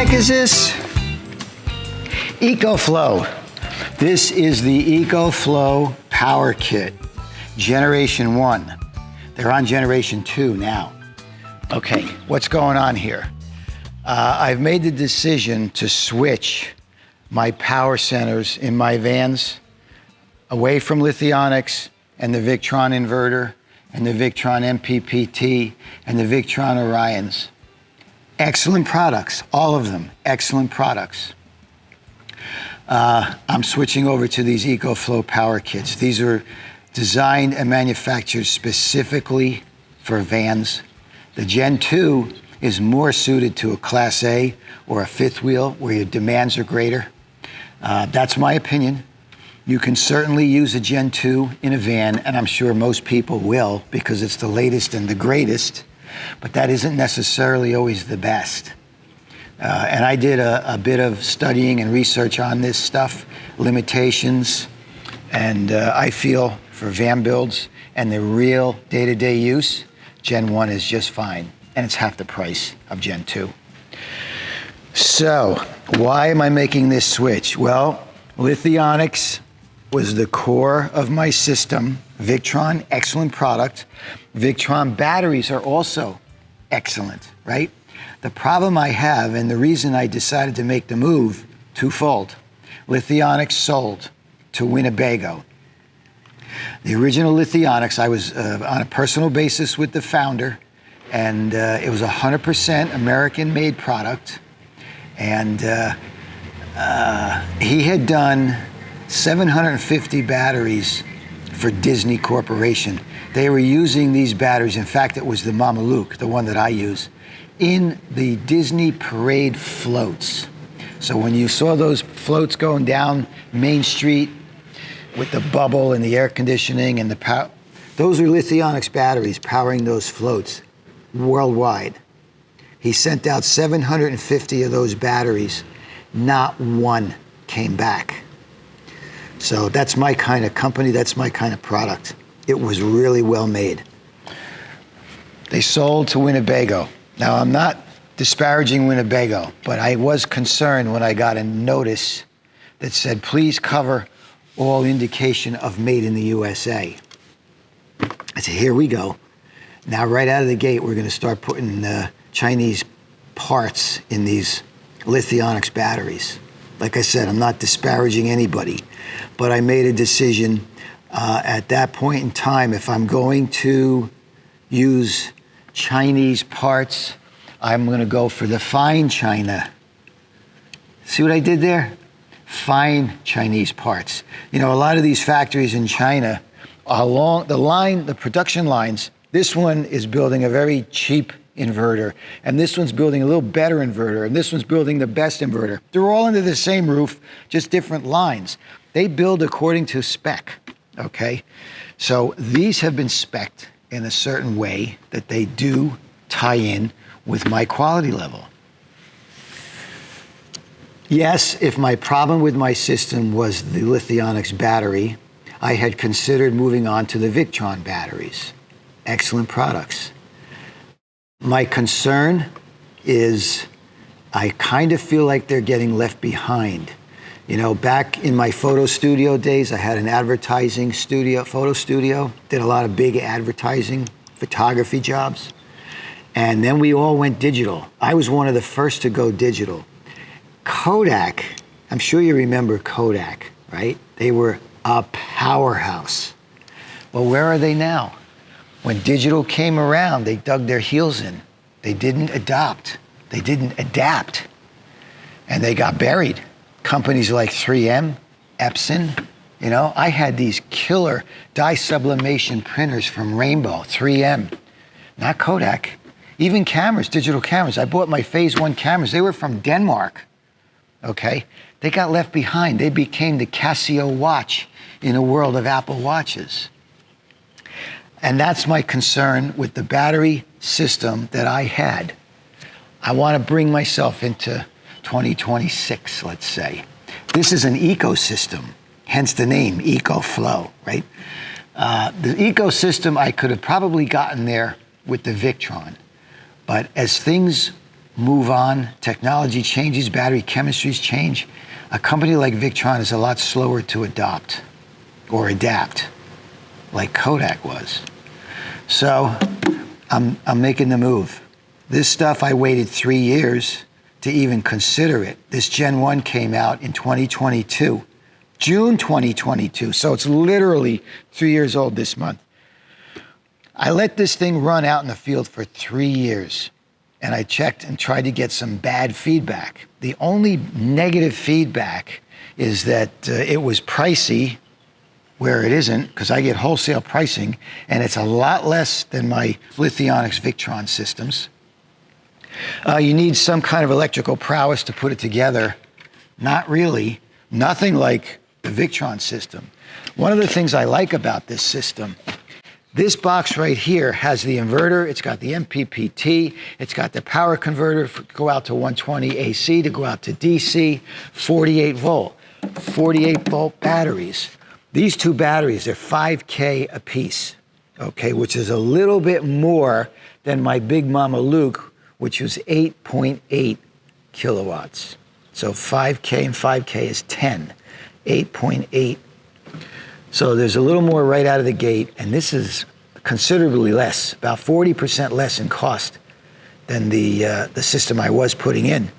heck is this? EcoFlow. This is the EcoFlow Power Kit, Generation 1. They're on Generation 2 now. Okay, what's going on here? I've made the decision to switch my power centers in my vans away from Lithionics and the Victron inverter and the Victron MPPT and the Victron Orions. Excellent products, all of them, excellent products. I'm switching over to these EcoFlow Power Kits. These are designed and manufactured specifically for vans. The Gen 2 is more suited to a Class A or a fifth wheel where your demands are greater. That's my opinion. You can certainly use a Gen 2 in a van, and I'm sure most people will because it's the latest and the greatest, but that isn't necessarily always the best. And I did a bit of studying and research on this stuff, limitations, and I feel for van builds and the real day-to-day use, Gen 1 is just fine, and it's half the price of Gen 2. So, why am I making this switch? Well, Lithionics was the core of my system. Victron, excellent product. Victron batteries are also excellent, right? The problem I have, and the reason I decided to make the move, twofold. Lithionics sold to Winnebago. The original Lithionics, I was on a personal basis with the founder, and it was 100% American-made product. And he had done 750 batteries for Disney Corporation. They were using these batteries, in fact, it was the Mamaluke, the one that I use, in the Disney parade floats. So when you saw those floats going down Main Street with the bubble and the air conditioning and the power, those are Lithionics batteries powering those floats worldwide. He sent out 750 of those batteries. Not one came back. So that's my kind of company, that's my kind of product. It was really well made. They sold to Winnebago. Now, I'm not disparaging Winnebago, but I was concerned when I got a notice that said, please cover all indication of made in the USA. I said, here we go. Now, right out of the gate, we're gonna start putting Chinese parts in these Lithionics batteries. Like I said, I'm not disparaging anybody, but I made a decision at that point in time, if I'm going to use Chinese parts, I'm gonna go for the fine China. See what I did there? Fine Chinese parts. You know, a lot of these factories in China, along the line, the production lines, this one is building a very cheap inverter, and this one's building a little better inverter, and this one's building the best inverter. They're all under the same roof, just different lines. They build according to spec, okay? So these have been spec'd in a certain way that they do tie in with my quality level. Yes, if my problem with my system was the Lithionics battery, I had considered moving on to the Victron batteries. Excellent products. My concern is I kind of feel like they're getting left behind. You know, back in my photo studio days, I had an advertising studio, photo studio, did a lot of big advertising, photography jobs. And then we all went digital. I was one of the first to go digital. Kodak, I'm sure you remember Kodak, right? They were a powerhouse. Well, where are they now? When digital came around, they dug their heels in. They didn't adopt. They didn't adapt. And they got buried. Companies like 3M, Epson, you know, I had these killer dye sublimation printers from Rainbow, 3M, not Kodak. Even cameras, digital cameras. I bought my Phase 1 cameras. They were from Denmark, okay? They got left behind. They became the Casio watch in a world of Apple watches. And that's my concern with the battery system that I had. I want to bring myself into 2026, let's say. This is an ecosystem, hence the name, EcoFlow, right? The ecosystem, I could have probably gotten there with the Victron. But as things move on, technology changes, battery chemistries change. A company like Victron is a lot slower to adopt or adapt, like Kodak was. So I'm making the move. This stuff, I waited 3 years to even consider it. This Gen 1 came out in 2022, June 2022. So it's literally 3 years old this month. I let this thing run out in the field for 3 years, and I checked and tried to get some bad feedback. The only negative feedback is that it was pricey, where it isn't, because I get wholesale pricing, and it's a lot less than my Lithionics Victron systems. You need some kind of electrical prowess to put it together. Not really. Nothing like the Victron system. One of the things I like about this system, this box right here has the inverter, it's got the MPPT, it's got the power converter to go out to 120 AC, to go out to DC, 48 volt batteries. These two batteries, they're 5K a piece, okay, which is a little bit more than my Big Mama Luke, which was 8.8 kilowatts. So 5K and 5K is 10, 8.8. So there's a little more right out of the gate, and this is considerably less, about 40% less in cost than the system I was putting in.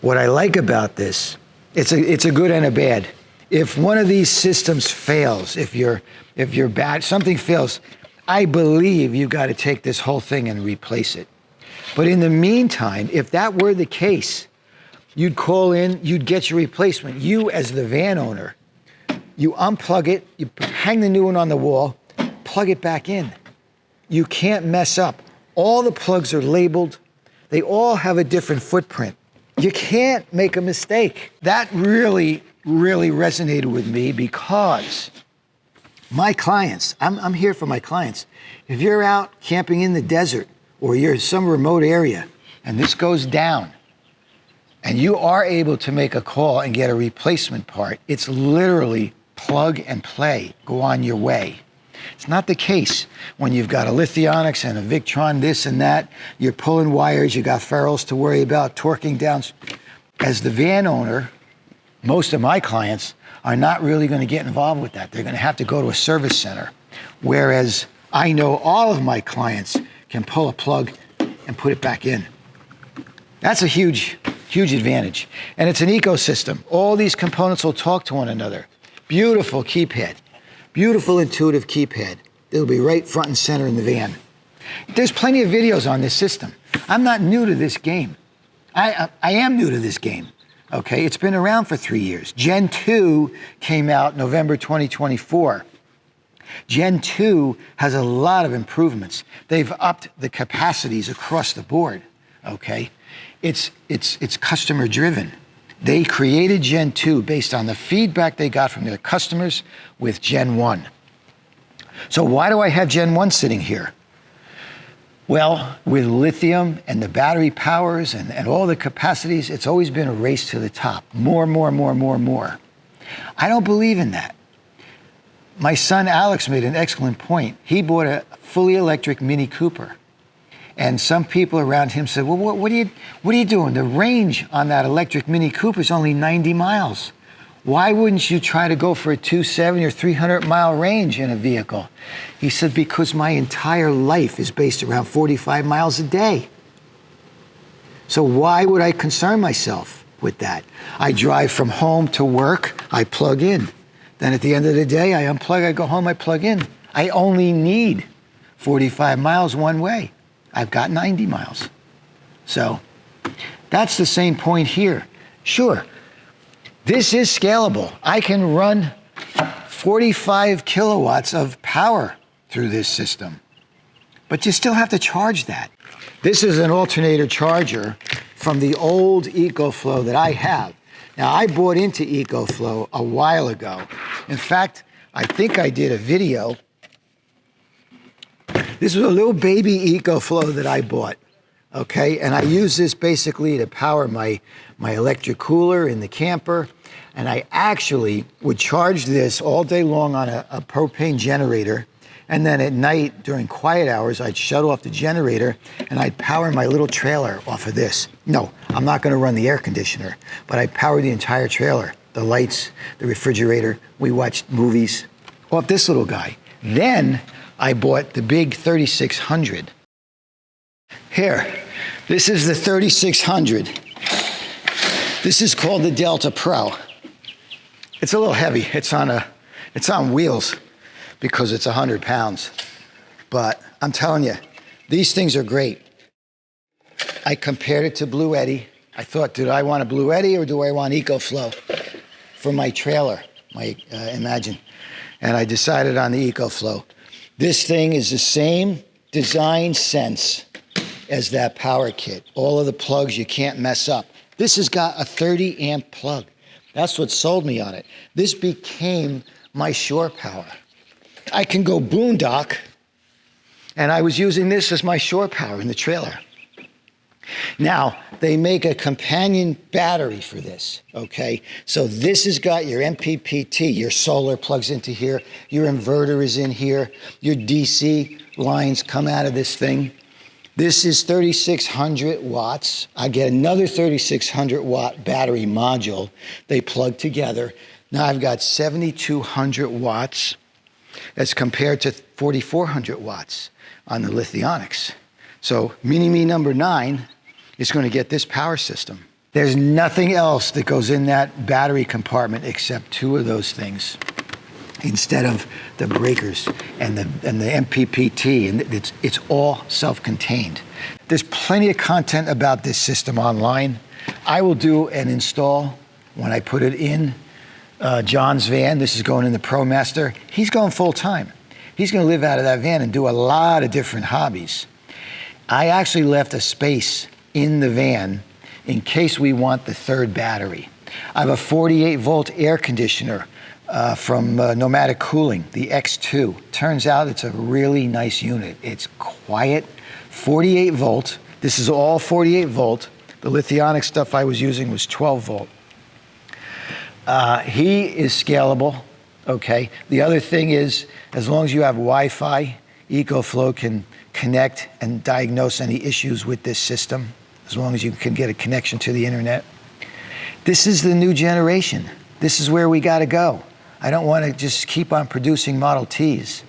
What I like about this, it's a good and a bad. If one of these systems fails, if you're bad, something fails, I believe you've got to take this whole thing and replace it. But in the meantime, if that were the case, you'd call in, you'd get your replacement. You, as the van owner, you unplug it, you hang the new one on the wall, plug it back in. You can't mess up. All the plugs are labeled. They all have a different footprint. You can't make a mistake. That really resonated with me, because my clients, I'm here for my clients. If you're out camping in the desert or you're in some remote area and this goes down and you are able to make a call and get a replacement part, it's literally plug and play, go on your way. It's not the case when you've got a Lithionics and a Victron, this and that. You're pulling wires, you got ferrules to worry about, torquing down. As the van owner, most of my clients are not really going to get involved with that. They're going to have to go to a service center. Whereas I know all of my clients can pull a plug and put it back in. That's a huge advantage. And it's an ecosystem. All these components will talk to one another. Beautiful keypad. Beautiful intuitive keypad. It'll be right front and center in the van. There's plenty of videos on this system. I'm not new to this game. I am new to this game. Okay, it's been around for 3 years. Gen 2 came out November 2024. Gen 2 has a lot of improvements. They've upped the capacities across the board, okay? It's customer driven. They created Gen 2 based on the feedback they got from their customers with Gen 1. So why do I have Gen 1 sitting here? Well, with lithium and the battery powers and all the capacities, it's always been a race to the top. More. I don't believe in that. My son Alex made an excellent point. He bought a fully electric Mini Cooper. And some people around him said, well, what are you doing? The range on that electric Mini Cooper is only 90 miles. Why wouldn't you try to go for a 270 or 300 mile range in a vehicle? He said, because my entire life is based around 45 miles a day. So why would I concern myself with that? I drive from home to work, I plug in. Then at the end of the day, I unplug, I go home, I plug in. I only need 45 miles one way. I've got 90 miles. So that's the same point here. Sure, this is scalable. I can run 45 kilowatts of power through this system, but you still have to charge that. This is an alternator charger from the old EcoFlow that I have. Now, I bought into EcoFlow a while ago. In fact, I think I did a video. This was a little baby EcoFlow that I bought, okay? And I use this basically to power my electric cooler in the camper. And I actually would charge this all day long on a propane generator. And then at night, during quiet hours, I'd shut off the generator and I'd power my little trailer off of this. No, I'm not gonna run the air conditioner, but I power the entire trailer, the lights, the refrigerator. We watched movies off this little guy. Then I bought the big 3600. Here, this is the 3600. This is called the Delta Pro. It's a little heavy. It's on wheels because it's 100 pounds. But I'm telling you, these things are great. I compared it to Blue Eddy. I thought, did I want a Blue Eddy or do I want EcoFlow for my trailer, my Imagine? And I decided on the EcoFlow. This thing is the same design sense as that power kit. All of the plugs you can't mess up. This has got a 30 amp plug. That's what sold me on it. This became my shore power. I can go boondock, and I was using this as my shore power in the trailer. Now, they make a companion battery for this, okay? So this has got your MPPT, your solar plugs into here, your inverter is in here, your DC lines come out of this thing. This is 3,600 watts. I get another 3,600 watt battery module. They plug together. Now I've got 7,200 watts as compared to 4,400 watts on the Lithionics. So Mini-Me number 9 is going to get this power system. There's nothing else that goes in that battery compartment except 2 of those things instead of the breakers and the MPPT, and it's all self-contained. There's plenty of content about this system online. I will do an install when I put it in John's van. This is going in the ProMaster. He's going full time. He's going to live out of that van and do a lot of different hobbies. I actually left a space in the van in case we want the 3rd battery. I have a 48 volt air conditioner from Nomadic Cooling, the X2. Turns out it's a really nice unit. It's quiet, 48 volt. This is all 48 volt. The Lithionics stuff I was using was 12 volt. He is scalable, okay? The other thing is, as long as you have Wi-Fi, EcoFlow can connect and diagnose any issues with this system, as long as you can get a connection to the internet. This is the new generation. This is where we gotta go. I don't want to just keep on producing Model Ts,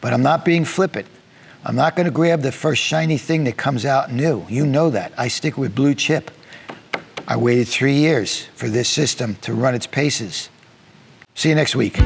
but I'm not being flippant. I'm not going to grab the first shiny thing that comes out new. You know that. I stick with blue chip. I waited 3 years for this system to run its paces. See you next week.